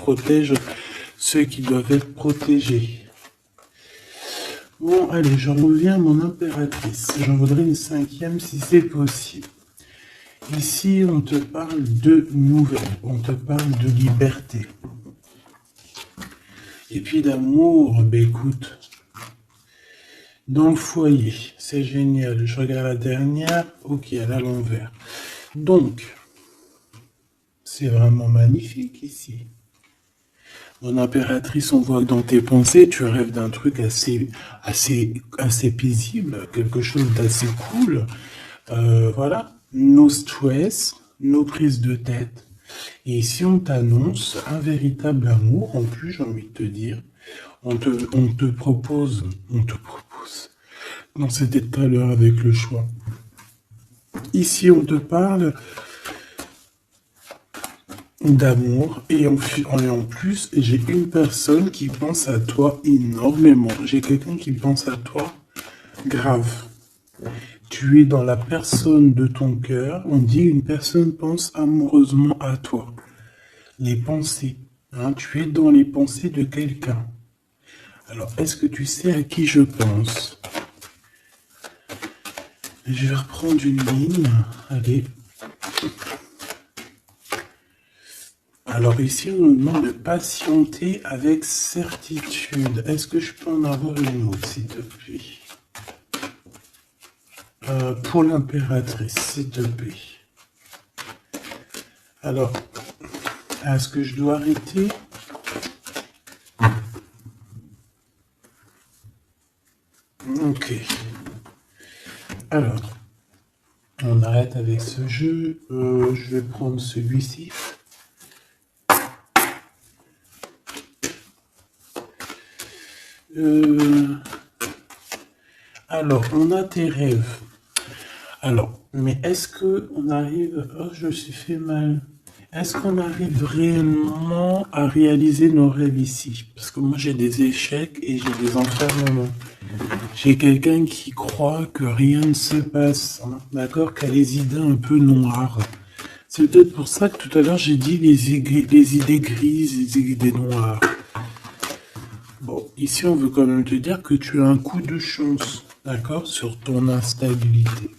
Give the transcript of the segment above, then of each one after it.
protège ceux qui doivent être protégés. Bon, allez, je reviens à mon impératrice. J'en voudrais une cinquième si c'est possible. Ici, on te parle de nouvelles, on te parle de liberté. Et puis d'amour, ben écoute, dans le foyer, c'est génial. Je regarde la dernière, ok, elle est à l'envers. Donc, c'est vraiment magnifique ici. Mon impératrice, on voit que dans tes pensées, tu rêves d'un truc assez paisible, quelque chose d'assez cool. Voilà, no stress, no prise de tête. Et ici, on t'annonce un véritable amour. En plus, j'ai envie de te dire, on te propose. Non, c'était tout à l'heure avec le choix. Ici, on te parle d'amour et en plus, j'ai une personne qui pense à toi énormément. J'ai quelqu'un qui pense à toi grave. Tu es dans la personne de ton cœur. On dit une personne pense amoureusement à toi. Les pensées. Hein, tu es dans les pensées de quelqu'un. Alors, est-ce que tu sais à qui je pense? Je vais reprendre une ligne. Allez. Alors ici, on nous demande de patienter avec certitude. Est-ce que je peux en avoir une autre, s'il te plaît? Pour l'impératrice, s'il te plaît. Alors, est-ce que je dois arrêter? Ok. Alors, on arrête avec ce jeu. Je vais prendre celui-ci. Alors, on a tes rêves. Alors, mais est-ce que on arrive... Oh, je me suis fait mal. Est-ce qu'on arrive réellement à réaliser nos rêves ici? Parce que moi, j'ai des échecs et j'ai des enfermements. J'ai quelqu'un qui croit que rien ne se passe, hein, d'accord? Qui a les idées un peu noires. C'est peut-être pour ça que tout à l'heure, j'ai dit les idées grises, les idées noires. Bon, ici, on veut quand même te dire que tu as un coup de chance, d'accord? Sur ton instabilité.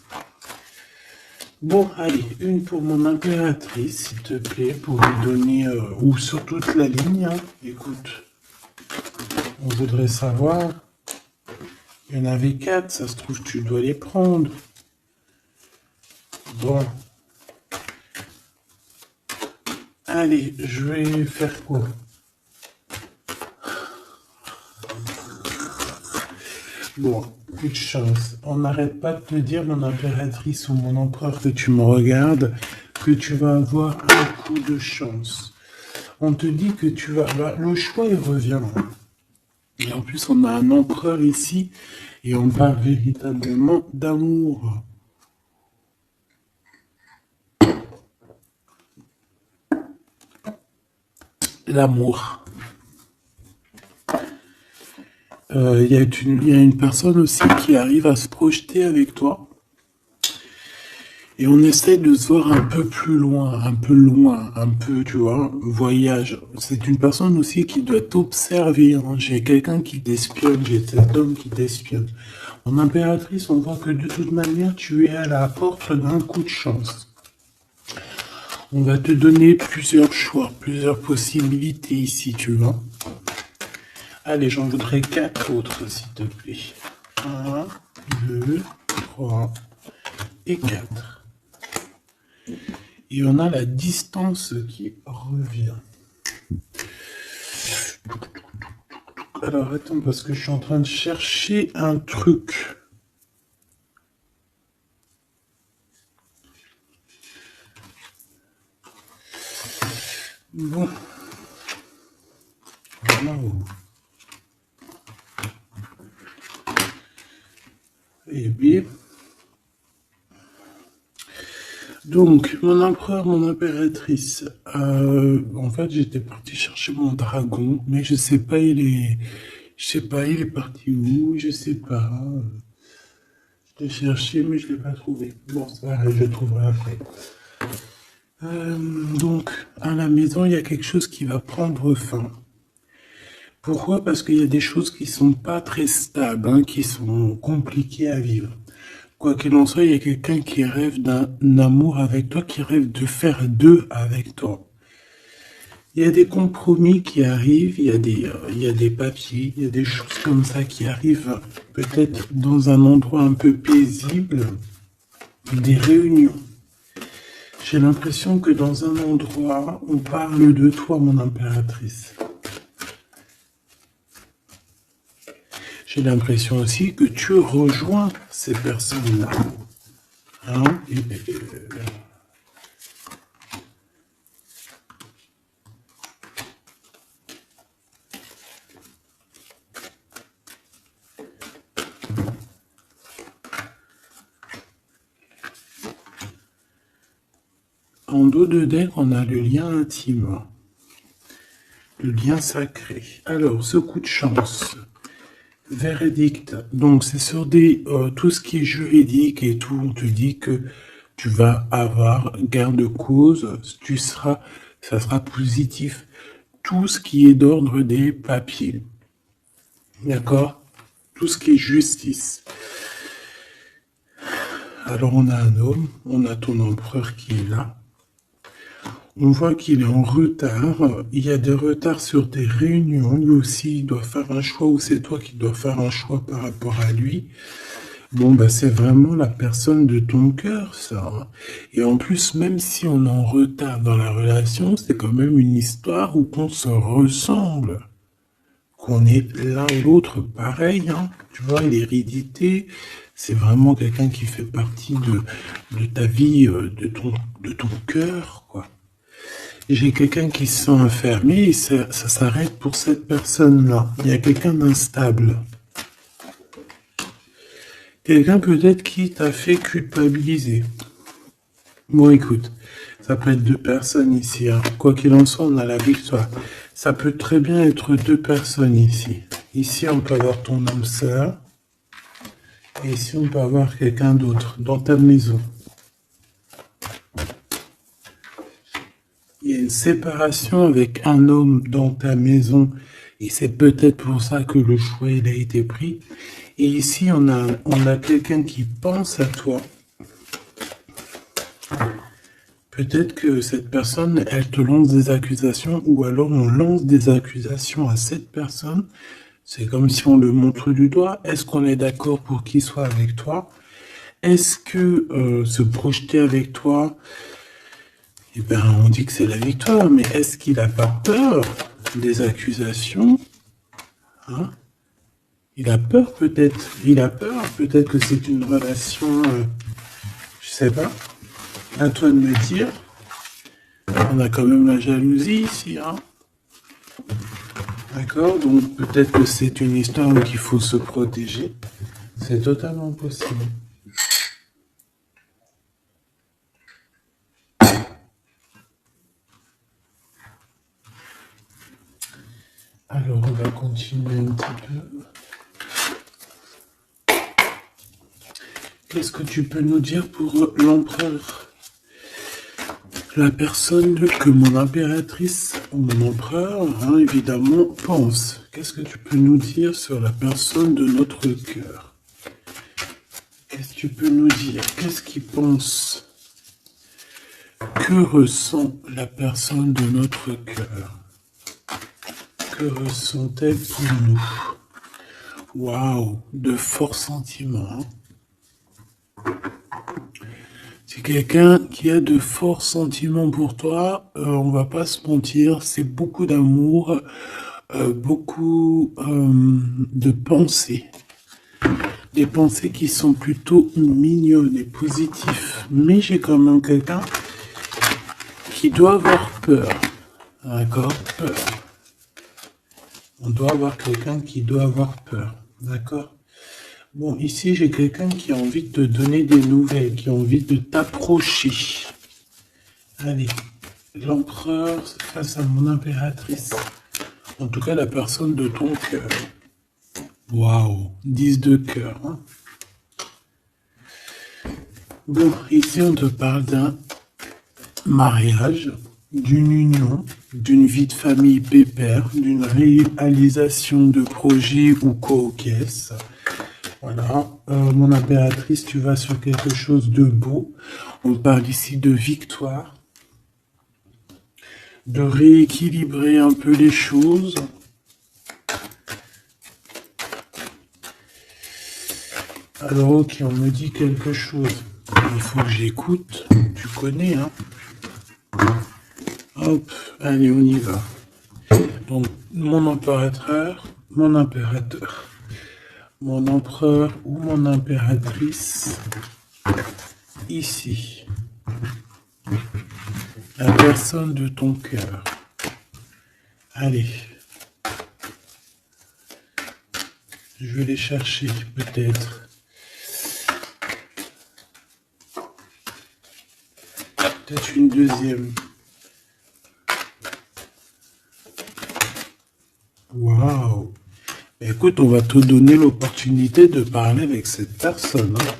Bon, allez, une pour mon impératrice, s'il te plaît, pour lui donner, ou sur toute la ligne, hein. Écoute, on voudrait savoir, il y en avait 4, ça se trouve, tu dois les prendre. Bon. Allez, je vais faire quoi? Bon, coup de chance. On n'arrête pas de te dire, mon impératrice ou mon empereur, que tu me regardes, que tu vas avoir un coup de chance. On te dit que tu vas... Bah, le choix, il revient. Et en plus, on a un empereur ici, et on parle véritablement d'amour. L'amour. Il y a une personne aussi qui arrive à se projeter avec toi. Et on essaie de se voir un peu plus loin, un peu, tu vois, voyage. C'est une personne aussi qui doit t'observer, hein. J'ai quelqu'un qui t'espionne, j'ai cet homme qui t'espionne. En impératrice, on voit que de toute manière, tu es à la porte d'un coup de chance. On va te donner plusieurs choix, plusieurs possibilités ici, tu vois. Allez, j'en voudrais 4 autres, s'il te plaît. 1, 2, 3 et 4. Et on a la distance qui revient. Alors, attends, parce que je suis en train de chercher un truc. Bon. Wow. Eh bien... Donc, mon empereur, mon impératrice, en fait, j'étais parti chercher mon dragon, mais je sais pas, il est parti où, je sais pas. Je l'ai cherché, mais je l'ai pas trouvé. Bon, c'est pareil, je le trouverai après. Donc, à la maison, il y a quelque chose qui va prendre fin. Pourquoi? Parce qu'il y a des choses qui sont pas très stables, hein, qui sont compliquées à vivre. Quoi qu'il en soit, il y a quelqu'un qui rêve d'un amour avec toi, qui rêve de faire deux avec toi. Il y a des compromis qui arrivent, il y a des papiers, il y a des choses comme ça qui arrivent peut-être dans un endroit un peu paisible, des réunions. J'ai l'impression que dans un endroit, on parle de toi, mon impératrice. J'ai l'impression aussi que tu rejoins ces personnes-là. Hein? En dos de deck, on a le lien intime, le lien sacré. Alors, ce coup de chance, verdict. Donc, c'est sur tout ce qui est juridique et tout. On te dit que tu vas avoir gain de cause, ça sera positif. Tout ce qui est d'ordre des papiers. D'accord? Tout ce qui est justice. Alors, on a un homme, on a ton empereur qui est là. On voit qu'il est en retard. Il y a des retards sur des réunions. Lui aussi, il doit faire un choix ou c'est toi qui dois faire un choix par rapport à lui. Bon, bah, c'est vraiment la personne de ton cœur, ça. Et en plus, même si on est en retard dans la relation, c'est quand même une histoire où on se ressemble. Qu'on est l'un et l'autre pareil, hein. Tu vois, l'hérédité, c'est vraiment quelqu'un qui fait partie de ta vie, de ton cœur, quoi. J'ai quelqu'un qui se sent enfermé et ça s'arrête pour cette personne-là. Il y a quelqu'un d'instable. Quelqu'un peut-être qui t'a fait culpabiliser. Bon, écoute, ça peut être deux personnes ici, hein. Quoi qu'il en soit, on a la victoire. Ça peut très bien être deux personnes ici. Ici, on peut avoir ton âme sœur. Et ici, on peut avoir quelqu'un d'autre dans ta maison. Il y a une séparation avec un homme dans ta maison et c'est peut-être pour ça que le choix il a été pris. Et ici, on a quelqu'un qui pense à toi. Peut-être que cette personne, elle te lance des accusations ou alors on lance des accusations à cette personne. C'est comme si on le montre du doigt. Est-ce qu'on est d'accord pour qu'il soit avec toi? Est-ce que se projeter avec toi, eh ben, on dit que c'est la victoire, mais est-ce qu'il n'a pas peur des accusations? Hein? Il a peur peut-être. Il a peur peut-être que c'est une relation, je sais pas. À toi de me dire. On a quand même la jalousie ici, hein. D'accord? Donc peut-être que c'est une histoire où il faut se protéger. C'est totalement possible. Alors, on va continuer un petit peu. Qu'est-ce que tu peux nous dire pour l'empereur? La personne que mon impératrice ou mon empereur, hein, évidemment, pense. Qu'est-ce que tu peux nous dire sur la personne de notre cœur? Qu'est-ce que tu peux nous dire? Qu'est-ce qu'il pense? Que ressent la personne de notre cœur? Que ressent-elle pour nous? Waouh, de forts sentiments. C'est quelqu'un qui a de forts sentiments pour toi, on va pas se mentir, c'est beaucoup d'amour, beaucoup de pensées. Des pensées qui sont plutôt mignonnes et positives. Mais j'ai quand même quelqu'un qui doit avoir peur. D'accord? Peur. On doit avoir quelqu'un qui doit avoir peur. D'accord? Bon, ici, j'ai quelqu'un qui a envie de te donner des nouvelles, qui a envie de t'approcher. Allez, l'empereur face à mon impératrice. En tout cas, la personne de ton cœur. Waouh, 10 de cœur. Hein. Bon, ici, on te parle d'un mariage, d'une union, d'une vie de famille pépère, d'une réalisation de projet ou co-caisse. Voilà, mon impératrice, tu vas sur quelque chose de beau. On parle ici de victoire, de rééquilibrer un peu les choses. Alors ok, on me dit quelque chose. Il faut que j'écoute. Tu connais, hein? Hop, allez, on y va. Donc, mon impérateur, mon impérateur, mon empereur ou mon impératrice, ici. La personne de ton cœur. Allez. Je vais les chercher, peut-être. Peut-être une deuxième. Waouh! Écoute, on va te donner l'opportunité de parler avec cette personne. Hein.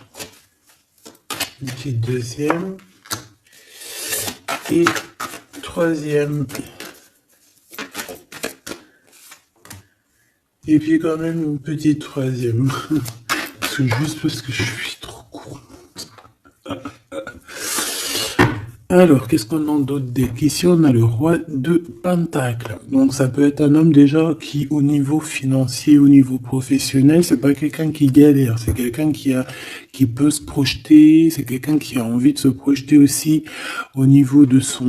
Une petite deuxième. Et troisième. Et puis quand même une petite troisième. Juste parce que je suis trop court. Alors, qu'est-ce qu'on a d'autre ici, on a le roi de Pentacle. Donc, ça peut être un homme déjà qui, au niveau financier, au niveau professionnel, c'est pas quelqu'un qui galère. C'est quelqu'un qui peut se projeter. C'est quelqu'un qui a envie de se projeter aussi au niveau de sa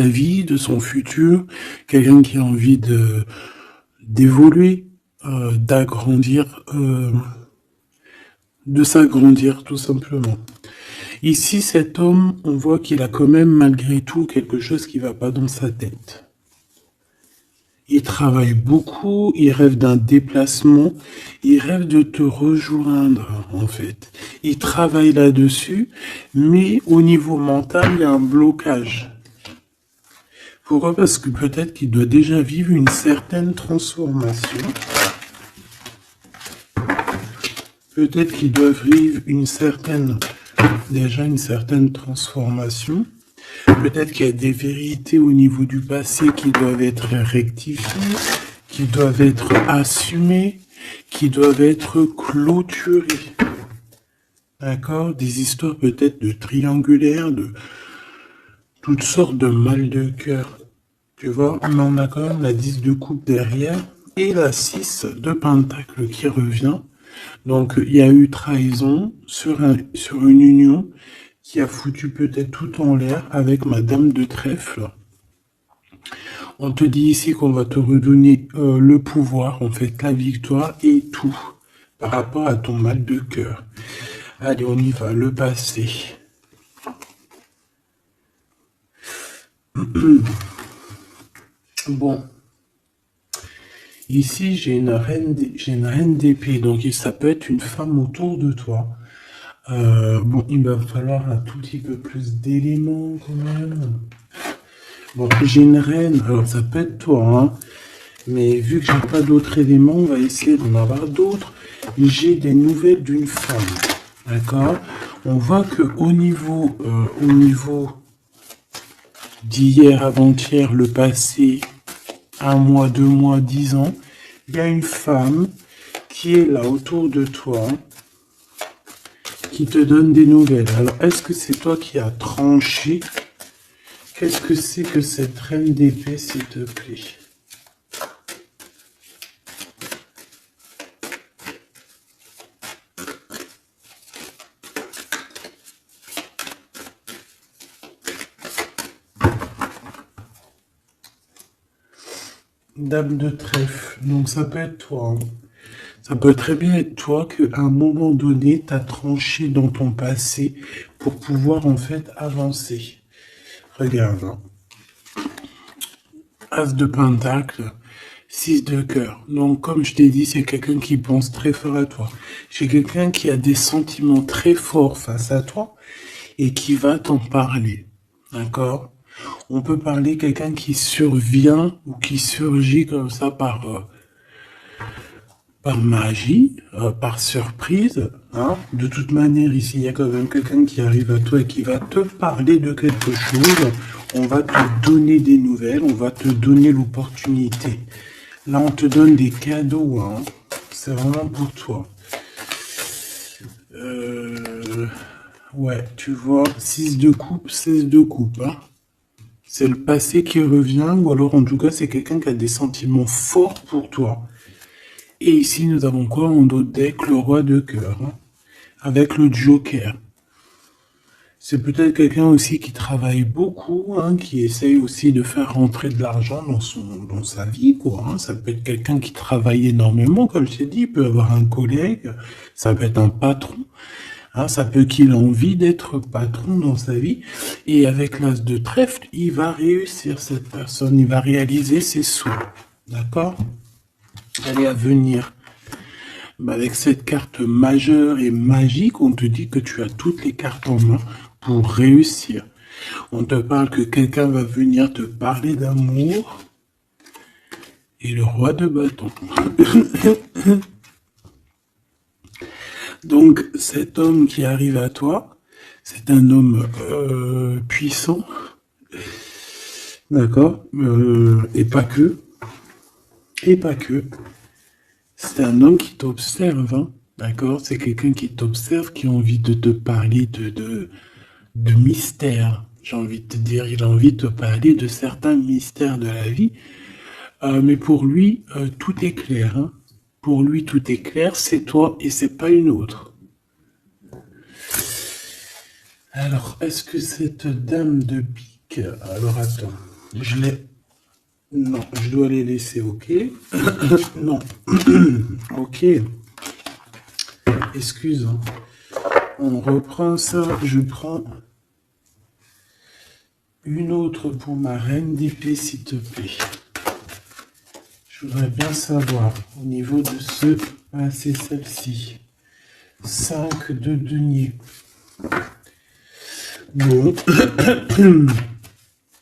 vie, de son futur. Quelqu'un qui a envie d'évoluer, d'agrandir, de s'agrandir, tout simplement. Ici, cet homme, on voit qu'il a quand même malgré tout quelque chose qui va pas dans sa tête. Il travaille beaucoup, il rêve d'un déplacement, il rêve de te rejoindre, en fait. Il travaille là-dessus, mais au niveau mental, il y a un blocage. Pourquoi? Parce que peut-être qu'il doit déjà vivre une certaine transformation. Peut-être qu'il doit vivre déjà une certaine transformation. Peut-être qu'il y a des vérités au niveau du passé qui doivent être rectifiées, qui doivent être assumées, qui doivent être clôturées. D'accord? Des histoires peut-être de triangulaires, de toutes sortes de mal de cœur. Tu vois? Mais on a quand même la 10 de coupe derrière et la 6 de pentacle qui revient. Donc, il y a eu trahison sur une union qui a foutu peut-être tout en l'air avec Madame de Trèfle. On te dit ici qu'on va te redonner le pouvoir, en fait, la victoire et tout par rapport à ton mal de cœur. Allez, on y va, le passé. Bon. Ici, j'ai une reine d'épée, donc ça peut être une femme autour de toi. Bon, il va falloir un tout petit peu plus d'éléments quand même. Bon, j'ai une reine, alors ça peut être toi, hein. Mais vu que j'ai pas d'autres éléments, on va essayer d'en avoir d'autres. J'ai des nouvelles d'une femme, d'accord? On voit que au niveau d'hier, avant-hier, le passé, 1 mois, 2 mois, 10 ans, il y a une femme qui est là autour de toi, qui te donne des nouvelles. Alors, est-ce que c'est toi qui as tranché? Qu'est-ce que c'est que cette reine d'épée, s'il te plaît? Dame de trèfle, donc ça peut être toi. Hein. Ça peut très bien être toi qu'à un moment donné, tu as tranché dans ton passé pour pouvoir en fait avancer. Regarde. Hein. As de pentacle, 6 de cœur. Donc comme je t'ai dit, c'est quelqu'un qui pense très fort à toi. C'est quelqu'un qui a des sentiments très forts face à toi et qui va t'en parler. D'accord? On peut parler quelqu'un qui survient ou qui surgit comme ça par par magie, par surprise. Hein. De toute manière, ici, il y a quand même quelqu'un qui arrive à toi et qui va te parler de quelque chose. On va te donner des nouvelles, on va te donner l'opportunité. Là, on te donne des cadeaux. Hein. C'est vraiment pour toi. Ouais, tu vois, 6 de coupe, 16 de coupe. Hein. C'est le passé qui revient, ou alors en tout cas, c'est quelqu'un qui a des sentiments forts pour toi. Et ici, nous avons quoi en d'autres deck? Le roi de cœur, hein, avec le joker. C'est peut-être quelqu'un aussi qui travaille beaucoup, hein, qui essaye aussi de faire rentrer de l'argent dans sa vie, quoi. Hein. Ça peut être quelqu'un qui travaille énormément, comme je t'ai dit, il peut avoir un collègue, ça peut être un patron. Hein, ça peut qu'il ait envie d'être patron dans sa vie. Et avec l'as de trèfle, il va réussir, cette personne. Il va réaliser ses souhaits. D'accord? Elle est à venir. Avec cette carte majeure et magique, on te dit que tu as toutes les cartes en main pour réussir. On te parle que quelqu'un va venir te parler d'amour. Et le roi de bâton. Donc, cet homme qui arrive à toi, c'est un homme puissant, d'accord, et pas que, c'est un homme qui t'observe, hein, d'accord, c'est quelqu'un qui t'observe, qui a envie de te parler de mystères, j'ai envie de te dire, il a envie de te parler de certains mystères de la vie, mais pour lui, tout est clair, hein. Pour lui, tout est clair, c'est toi et c'est pas une autre. Alors, est-ce que cette dame de pique... Alors, attends. Je l'ai... Non, je dois les laisser, ok. Non. Ok. Excuse. Hein. On reprend ça. Je prends une autre pour ma reine d'épée, s'il te plaît. Je voudrais bien savoir, au niveau de ce... Ah, c'est celle-ci. 5 de denier. Bon.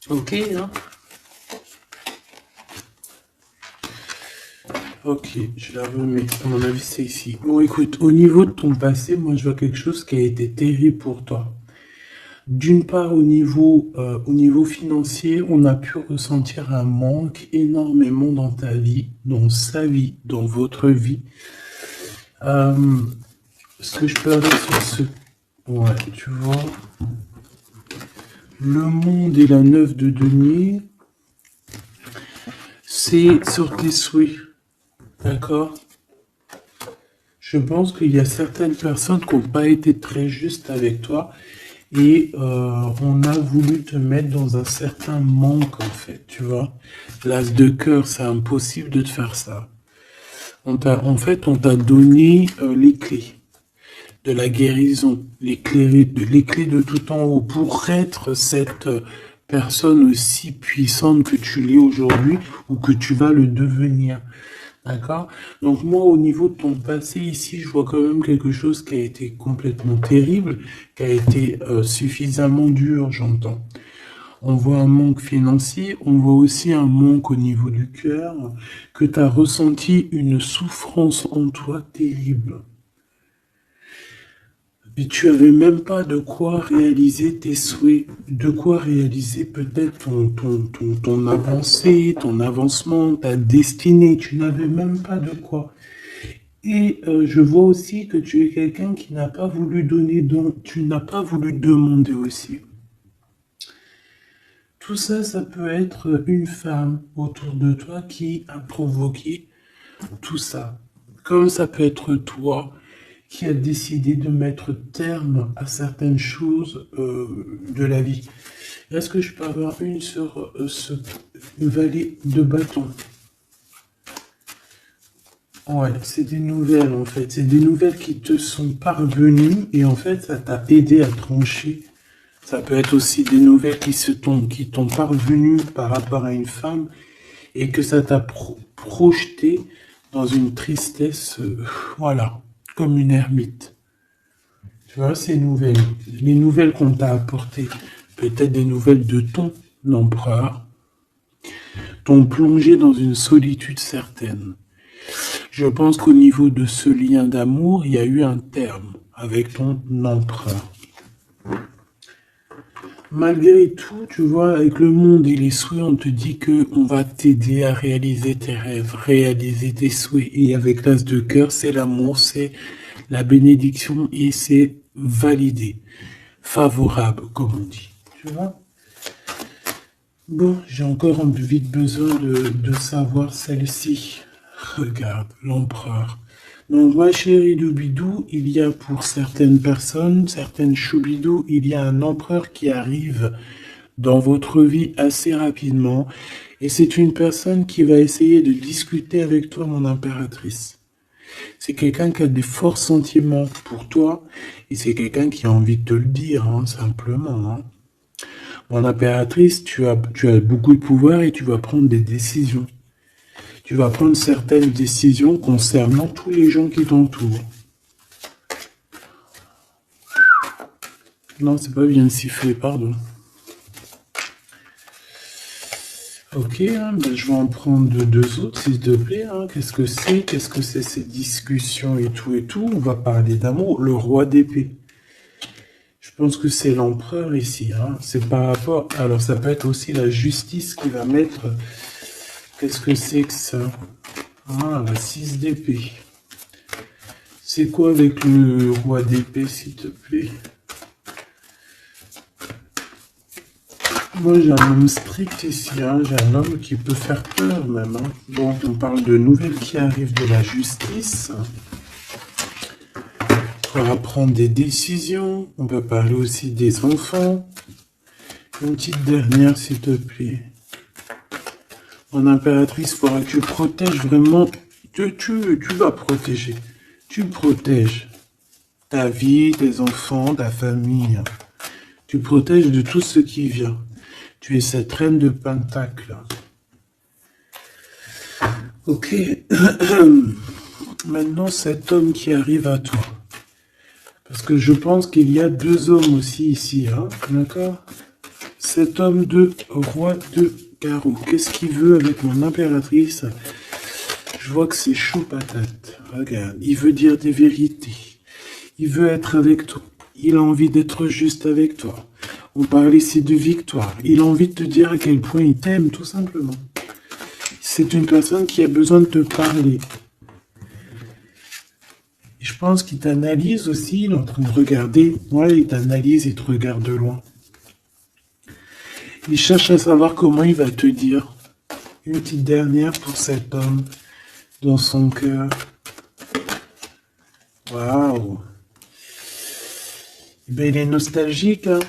Ok, hein. Ok, je la remets. À mon avis, c'est ici. Bon, écoute, au niveau de ton passé, moi, je vois quelque chose qui a été terrible pour toi. D'une part, au niveau financier, on a pu ressentir un manque énormément dans ta vie, dans sa vie, dans votre vie. Ce que je peux aller sur ce... Ouais, tu vois... Le monde et la 9 de denier, c'est sur tes souhaits. D'accord? Je pense qu'il y a certaines personnes qui n'ont pas été très justes avec toi et on a voulu te mettre dans un certain manque, en fait, tu vois. L'as de cœur, c'est impossible de te faire ça. On t'a donné les clés de la guérison, les clés de tout en haut pour être cette personne aussi puissante que tu l'es aujourd'hui ou que tu vas le devenir. D'accord? Donc moi, au niveau de ton passé ici, je vois quand même quelque chose qui a été complètement terrible, qui a été suffisamment dur, j'entends. On voit un manque financier, on voit aussi un manque au niveau du cœur, que tu as ressenti une souffrance en toi terrible. Et tu avais même pas de quoi réaliser tes souhaits, de quoi réaliser peut-être ton avancée, ton avancement, ta destinée. Tu n'avais même pas de quoi. Et je vois aussi que tu es quelqu'un qui n'a pas voulu donner, donc tu n'as pas voulu demander aussi. Tout ça, ça peut être une femme autour de toi qui a provoqué tout ça. Comme ça peut être toi qui a décidé de mettre terme à certaines choses de la vie. Est-ce que je peux avoir une sur ce valet de bâton? Ouais, c'est des nouvelles en fait. C'est des nouvelles qui te sont parvenues et en fait, ça t'a aidé à trancher. Ça peut être aussi des nouvelles qui t'ont parvenues par rapport à une femme et que ça t'a projeté dans une tristesse, voilà, comme une ermite. Tu vois, ces nouvelles, les nouvelles qu'on t'a apportées, peut-être des nouvelles de ton empereur, t'ont plongé dans une solitude certaine. Je pense qu'au niveau de ce lien d'amour, il y a eu un terme avec ton empereur. Malgré tout, tu vois, avec le monde et les souhaits, on te dit que on va t'aider à réaliser tes rêves, réaliser tes souhaits. Et avec l'as de cœur, c'est l'amour, c'est la bénédiction et c'est validé, favorable, comme on dit. Tu vois? Bon, j'ai encore vite besoin de savoir celle-ci. Regarde, l'empereur. Donc, ma chérie Doubidou, il y a pour certaines personnes, certaines choubidou, il y a un empereur qui arrive dans votre vie assez rapidement. Et c'est une personne qui va essayer de discuter avec toi, mon impératrice. C'est quelqu'un qui a des forts sentiments pour toi. Et c'est quelqu'un qui a envie de te le dire, hein, simplement. Hein. Mon impératrice, tu as beaucoup de pouvoir et tu vas prendre des décisions. Tu vas prendre certaines décisions concernant tous les gens qui t'entourent. Non, c'est pas bien sifflé, pardon. Ok, hein, ben je vais en prendre deux autres, s'il te plaît. Hein. Qu'est-ce que c'est? Qu'est-ce que c'est ces discussions et tout et tout? On va parler d'amour. Le roi d'épée. Je pense que c'est l'empereur ici. Hein. C'est par rapport... Alors, ça peut être aussi la justice qui va mettre... Qu'est-ce que c'est que ça? Ah, la 6 d'épée. C'est quoi avec le roi d'épée, s'il te plaît? Moi, j'ai un homme strict ici. Hein. J'ai un homme qui peut faire peur, même. Hein. Bon, on parle de nouvelles qui arrivent de la justice. On va prendre des décisions. On peut parler aussi des enfants. Une petite dernière, s'il te plaît. Mon impératrice, il faudra que tu protèges vraiment. Tu vas protéger. Tu protèges ta vie, tes enfants, ta famille. Tu protèges de tout ce qui vient. Tu es cette reine de Pentacle. Ok. Maintenant, cet homme qui arrive à toi. Parce que je pense qu'il y a deux hommes aussi ici. Hein, d'accord? Cet homme de roi de carreau. Qu'est-ce qu'il veut avec mon impératrice? Je vois que c'est chaud patate. Regarde, il veut dire des vérités. Il veut être avec toi. Il a envie d'être juste avec toi. On parle ici de victoire. Il a envie de te dire à quel point il t'aime, tout simplement. C'est une personne qui a besoin de te parler. Et je pense qu'il t'analyse aussi. Il est en train de regarder. Ouais, il t'analyse et te regarde de loin. Il cherche à savoir comment il va te dire. Une petite dernière pour cet homme dans son cœur. Waouh! Ben, il est nostalgique, hein.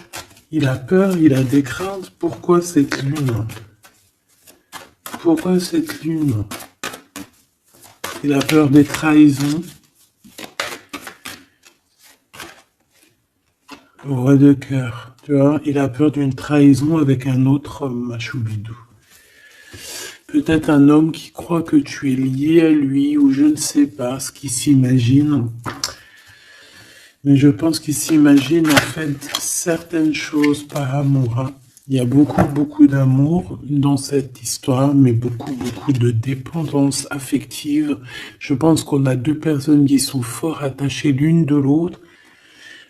Il a peur, il a des craintes. Pourquoi cette lune? Pourquoi cette lune? Il a peur des trahisons. Roi de cœur, tu vois, il a peur d'une trahison avec un autre homme, ma choubidou. Peut-être un homme qui croit que tu es lié à lui, ou je ne sais pas ce qu'il s'imagine. Mais je pense qu'il s'imagine en fait certaines choses par amour. Hein. Il y a beaucoup d'amour dans cette histoire, mais beaucoup de dépendance affective. Je pense qu'on a deux personnes qui sont fort attachées l'une de l'autre.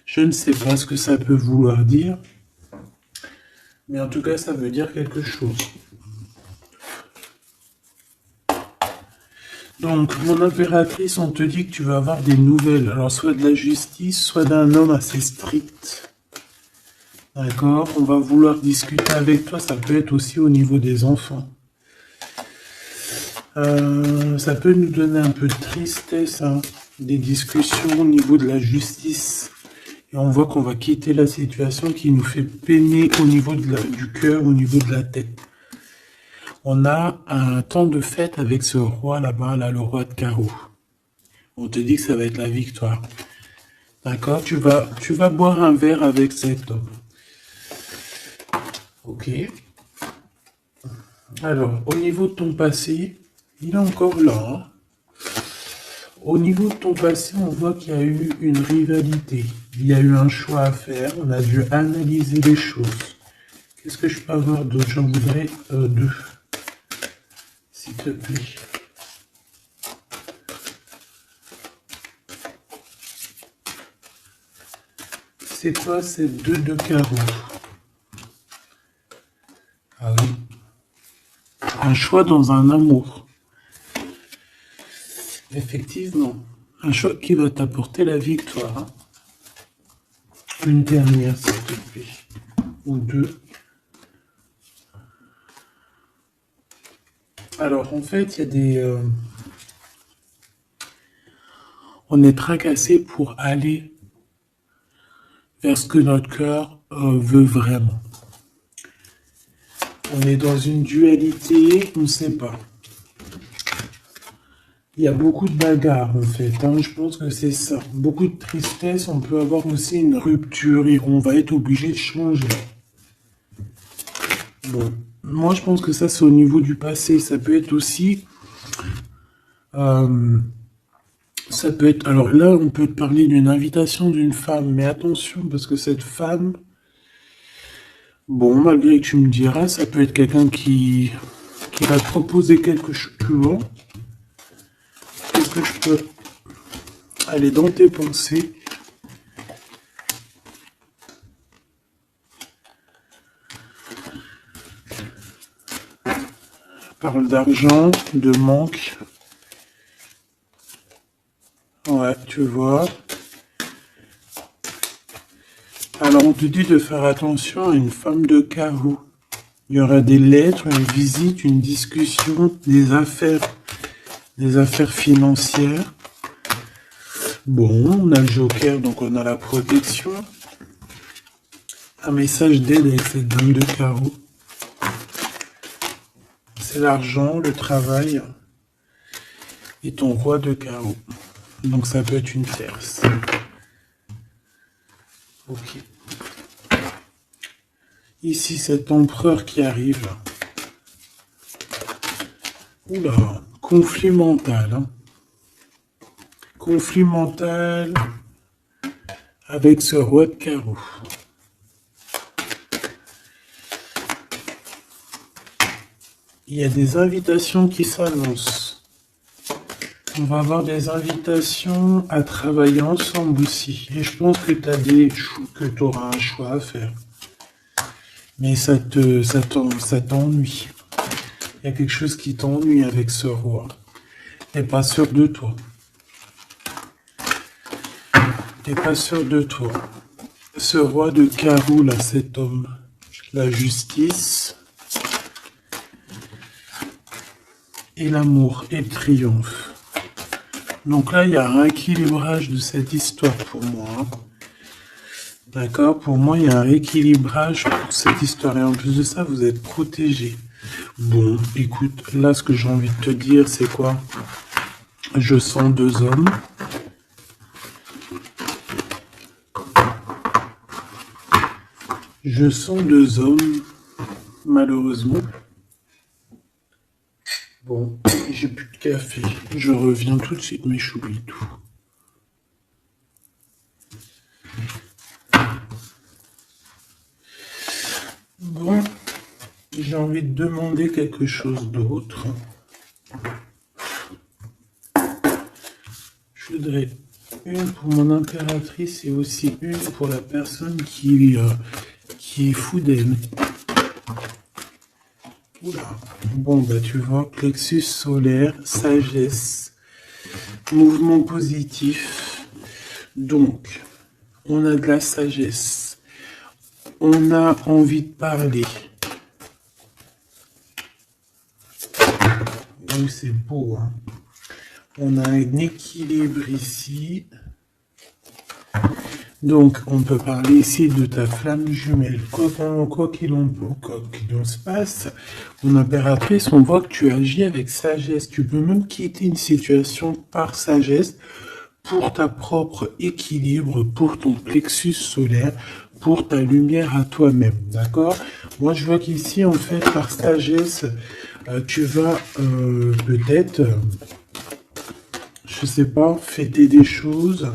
Je ne sais pas ce que ça peut vouloir dire, mais en tout cas, ça veut dire quelque chose. Donc, mon impératrice, on te dit que tu vas avoir des nouvelles. Alors, soit de la justice, soit d'un homme assez strict. D'accord? On va vouloir discuter avec toi. Ça peut être aussi au niveau des enfants. Ça peut nous donner un peu de tristesse, hein, des discussions au niveau de la justice. Et on voit qu'on va quitter la situation qui nous fait peiner au niveau du cœur, au niveau de la tête. On a un temps de fête avec ce roi là-bas, là, le roi de carreau. On te dit que ça va être la victoire. D'accord? Tu vas boire un verre avec cet homme. Ok. Alors, au niveau de ton passé, il est encore là. Hein? Au niveau de ton passé, on voit qu'il y a eu une rivalité. Il y a eu un choix à faire. On a dû analyser les choses. Qu'est-ce que je peux avoir d'autre? J'en voudrais deux. S'il te plaît. c'est quoi ces 2 de carreau? Ah oui. Un choix dans un amour. Effectivement. Un choix qui va t'apporter la victoire. Hein. Une dernière, s'il te plaît. Ou 2. Alors, en fait, il y a des... on est tracassé pour aller vers ce que notre cœur veut vraiment. On est dans une dualité, on ne sait pas. Il y a beaucoup de bagarres en fait, hein. Je pense que c'est ça. Beaucoup de tristesse, on peut avoir aussi une rupture et on va être obligé de changer. Bon, moi je pense que ça c'est au niveau du passé. Ça peut être aussi... ça peut être... Alors là, on peut parler d'une invitation d'une femme, mais attention parce que cette femme... Bon, malgré que tu me diras, ça peut être quelqu'un qui va te proposer quelque chose. Tu vois? Qu'est-ce que je peux aller dans tes pensées? Parle d'argent, de manque. Ouais, tu vois. Alors, on te dit de faire attention à une femme de carreau. Il y aura des lettres, une visite, une discussion, des affaires financières. Bon, on a le joker, donc on a la protection. Un message d'aide avec cette dame de carreau. C'est l'argent, le travail et ton roi de carreau. Donc ça peut être une tierce. Ok. Ici, cet empereur qui arrive. Oula, conflit mental. Hein. Conflit mental avec ce roi de carreau. Il y a des invitations qui s'annoncent. On va avoir des invitations à travailler ensemble aussi. Et je pense que tu auras un choix à faire. Mais ça t'ennuie. Il y a quelque chose qui t'ennuie avec ce roi. T'es pas sûr de toi. T'es pas sûr de toi. Ce roi de carreau, là, cet homme. La justice. Et l'amour et le triomphe. Donc là, il y a un rééquilibrage de cette histoire pour moi. Hein. D'accord? Pour moi, il y a un rééquilibrage pour cette histoire. Et en plus de ça, vous êtes protégés. Bon, écoute, là, ce que j'ai envie de te dire, c'est quoi? Je sens 2 hommes. Je sens 2 hommes, malheureusement. Bon, j'ai plus de café. Je reviens tout de suite, mais j'oublie tout. Bon, j'ai envie de demander quelque chose d'autre. Je voudrais une pour mon impératrice et aussi une pour la personne qui est fou d'elle. Oula. Bon, bah tu vois, plexus solaire, sagesse, mouvement positif. Donc, on a de la sagesse. On a envie de parler. Oui, c'est beau, hein. On a un équilibre ici. Donc, on peut parler ici de ta flamme jumelle. Quoi qu'il en se passe, mon impératrice, on voit que tu agis avec sagesse. Tu peux même quitter une situation par sagesse pour ta propre équilibre, pour ton plexus solaire, pour ta lumière à toi-même. D'accord? Moi, je vois qu'ici, en fait, par sagesse, tu vas peut-être, je sais pas, fêter des choses.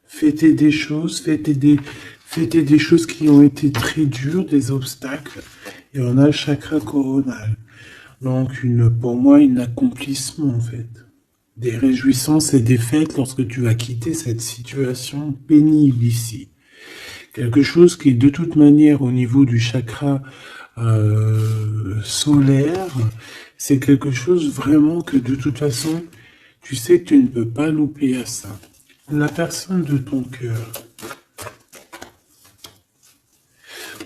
Fêter des choses qui ont été très dures, des obstacles. Et on a le chakra coronal. Donc, pour moi, un accomplissement, en fait. des réjouissances et des fêtes lorsque tu vas quitter cette situation pénible ici. Quelque chose qui, de toute manière, au niveau du chakra solaire, c'est quelque chose vraiment que, de toute façon, tu sais que tu ne peux pas louper à ça. La personne de ton cœur.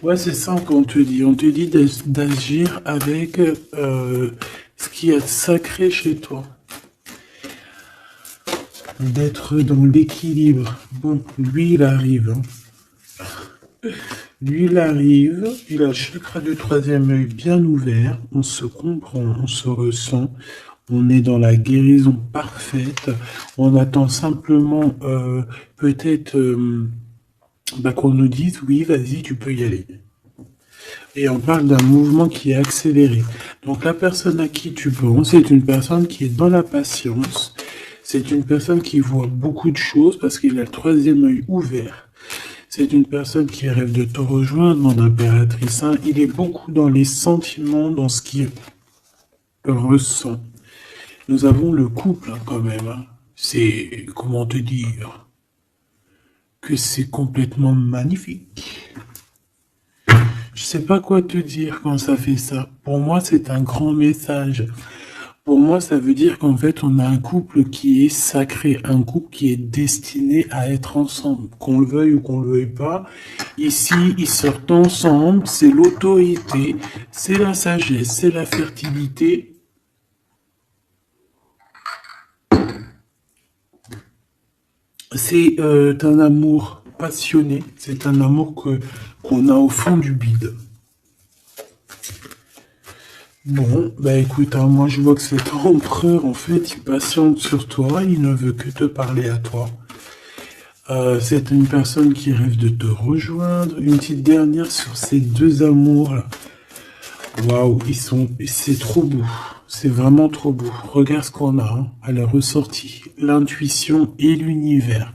Ouais, c'est ça qu'on te dit. On te dit d'agir avec ce qui est sacré chez toi. D'être dans l'équilibre. Bon, lui, il arrive. Lui, il arrive. Il a le chakra du troisième œil bien ouvert. On se comprend, on se ressent. On est dans la guérison parfaite. On attend simplement peut-être qu'on nous dise oui, vas-y, tu peux y aller. Et on parle d'un mouvement qui est accéléré. Donc la personne à qui tu penses, c'est une personne qui est dans la patience. C'est une personne qui voit beaucoup de choses parce qu'il a le troisième œil ouvert. C'est une personne qui rêve de te rejoindre, mon impératrice. Hein. Il est beaucoup dans les sentiments, dans ce qu'il ressent. Nous avons le couple hein, quand même. Hein. C'est, comment te dire, que c'est complètement magnifique. Je sais pas quoi te dire quand ça fait ça. Pour moi, c'est un grand message. Pour moi, ça veut dire qu'en fait, on a un couple qui est sacré, un couple qui est destiné à être ensemble, qu'on le veuille ou qu'on le veuille pas. Ici, ils sortent ensemble, c'est l'autorité, c'est la sagesse, c'est la fertilité. C'est un amour passionné, c'est un amour qu'on a au fond du bide. Bon, bah écoute, hein, moi je vois que cet empereur, en fait, il patiente sur toi, il ne veut que te parler à toi. C'est une personne qui rêve de te rejoindre. Une petite dernière sur ces deux amours-là. Waouh, c'est trop beau. C'est vraiment trop beau. Regarde ce qu'on a hein, à la ressortie. L'intuition et l'univers.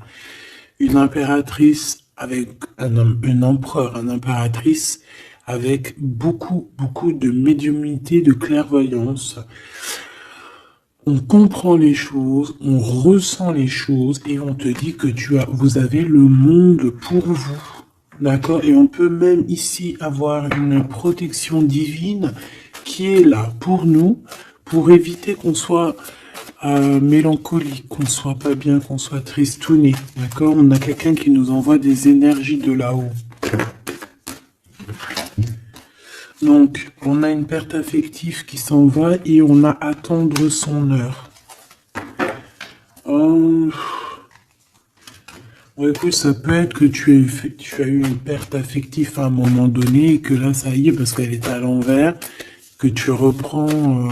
Une impératrice avec un empereur, une impératrice avec beaucoup de médiumnité, de clairvoyance. On comprend les choses, on ressent les choses et on te dit que vous avez le monde pour vous. D'accord? Et on peut même ici avoir une protection divine qui est là pour nous, pour éviter qu'on soit mélancolique, qu'on soit pas bien, qu'on soit tristouné. D'accord? On a quelqu'un qui nous envoie des énergies de là-haut. Donc, on a une perte affective qui s'en va et on a à attendre son heure. Ouais, écoute, ça peut être que tu as eu une perte affective à un moment donné et que là, ça y est, parce qu'elle est à l'envers, que tu reprends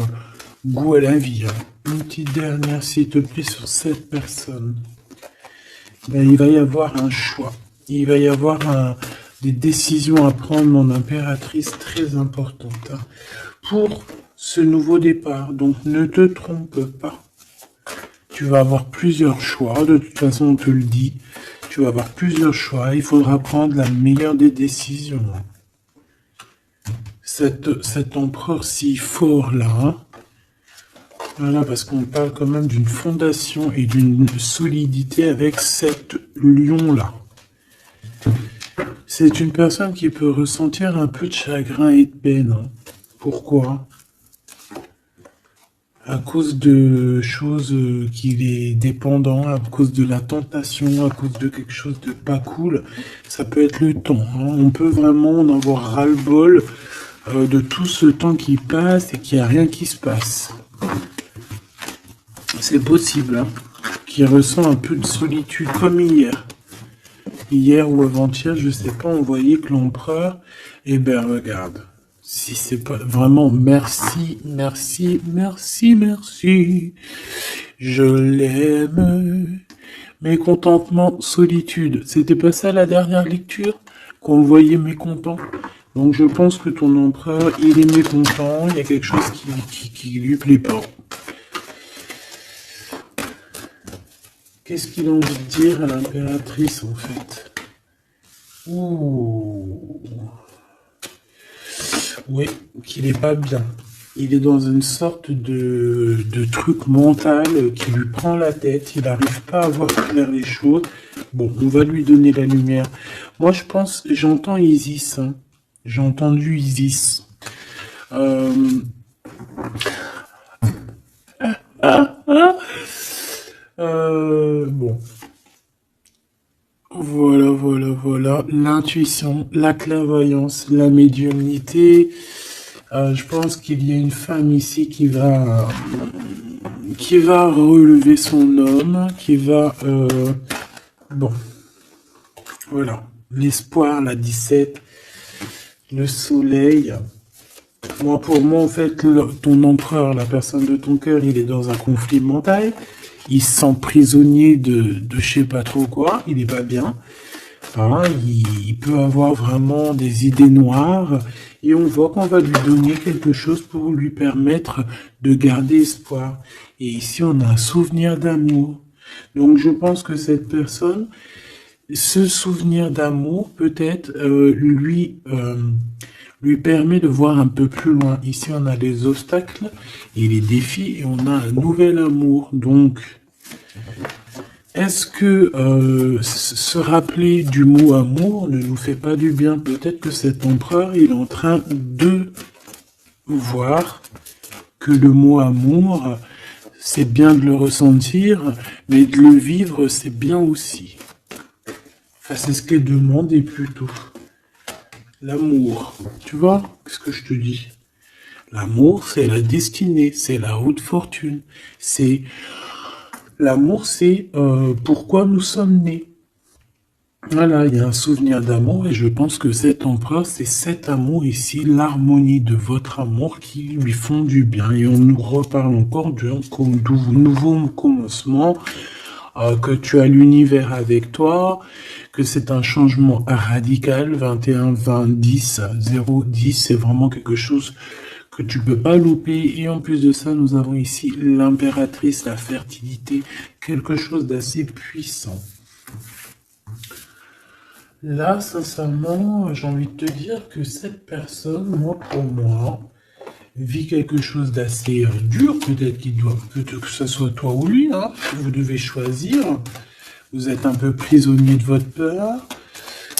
goût à la vie. Hein. Une petite dernière, s'il te plaît, sur cette personne. Ben, il va y avoir un choix. Il va y avoir des décisions à prendre, mon impératrice, très importantes. Hein, pour ce nouveau départ. Donc, ne te trompe pas. Tu vas avoir plusieurs choix. De toute façon, on te le dit. Tu vas avoir plusieurs choix. Il faudra prendre la meilleure des décisions. Cet empereur si fort là. Hein, voilà, parce qu'on parle quand même d'une fondation et d'une solidité avec cet lion-là. C'est une personne qui peut ressentir un peu de chagrin et de peine. Hein. Pourquoi? À cause de choses qu'il est dépendant, à cause de la tentation, à cause de quelque chose de pas cool. Ça peut être le temps. Hein. On peut vraiment en avoir ras-le-bol de tout ce temps qui passe et qu'il n'y a rien qui se passe. C'est possible, hein, qu'il ressent un peu de solitude, comme hier. Hier ou avant-hier, je sais pas, on voyait que l'empereur, eh ben regarde, si c'est pas vraiment merci, je l'aime. Mécontentement, solitude, c'était pas ça la dernière lecture qu'on le voyait mécontent. Donc je pense que ton empereur, il est mécontent, il y a quelque chose qui lui plaît pas. Qu'est-ce qu'il a envie de dire à l'impératrice, en fait? Ouh. Oui, qu'il est pas bien. Il est dans une sorte de truc mental qui lui prend la tête. Il n'arrive pas à voir clair les choses. Bon, on va lui donner la lumière. Moi, je pense, j'entends Isis. Hein. J'ai entendu Isis. Euh, bon, voilà. L'intuition, la clairvoyance, la médiumnité. Je pense qu'il y a une femme ici qui va relever son homme, qui va... bon, voilà. L'espoir, la 17, le soleil. Moi, pour moi, en fait, ton empereur, la personne de ton cœur, il est dans un conflit mental. Il se sent prisonnier de je sais pas trop quoi. Il est pas bien. Hein, il peut avoir vraiment des idées noires. Et on voit qu'on va lui donner quelque chose pour lui permettre de garder espoir. Et ici, on a un souvenir d'amour. Donc, je pense que cette personne, ce souvenir d'amour, peut-être, lui permet de voir un peu plus loin. Ici, on a les obstacles et les défis et on a un nouvel amour. Donc, est-ce que se rappeler du mot amour ne nous fait pas du bien? Peut-être que cet empereur, il est en train de voir que le mot amour, c'est bien de le ressentir, mais de le vivre, c'est bien aussi. Enfin, c'est ce qu'elle demandait plutôt. L'amour. Tu vois ce que je te dis? L'amour, c'est la destinée, c'est la route fortune. L'amour, c'est pourquoi nous sommes nés. Voilà, il y a un souvenir d'amour et je pense que cet empereur, c'est cet amour ici, l'harmonie de votre amour qui lui font du bien. Et on nous reparle encore d'un nouveau commencement, que tu as l'univers avec toi, que c'est un changement radical, 21, 20, 10, 0, 10, c'est vraiment quelque chose que tu peux pas louper. Et en plus de ça, nous avons ici l'impératrice, la fertilité, quelque chose d'assez puissant. Là, sincèrement, j'ai envie de te dire que cette personne, pour moi, vit quelque chose d'assez dur. Peut-être que ce soit toi ou lui, hein. Vous devez choisir. Vous êtes un peu prisonnier de votre peur.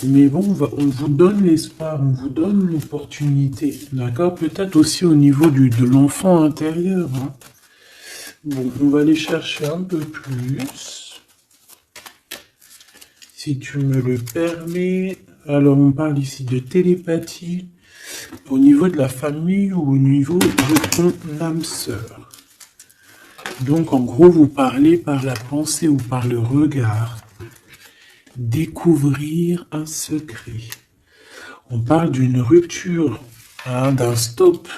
Mais bon, on vous donne l'espoir, on vous donne l'opportunité. D'accord? Peut-être aussi au niveau de l'enfant intérieur. Hein. Bon, on va aller chercher un peu plus. Si tu me le permets. Alors, on parle ici de télépathie au niveau de la famille ou au niveau de ton âme sœur. Donc, en gros, vous parlez par la pensée ou par le regard. Découvrir un secret. On parle d'une rupture, hein, d'un stop,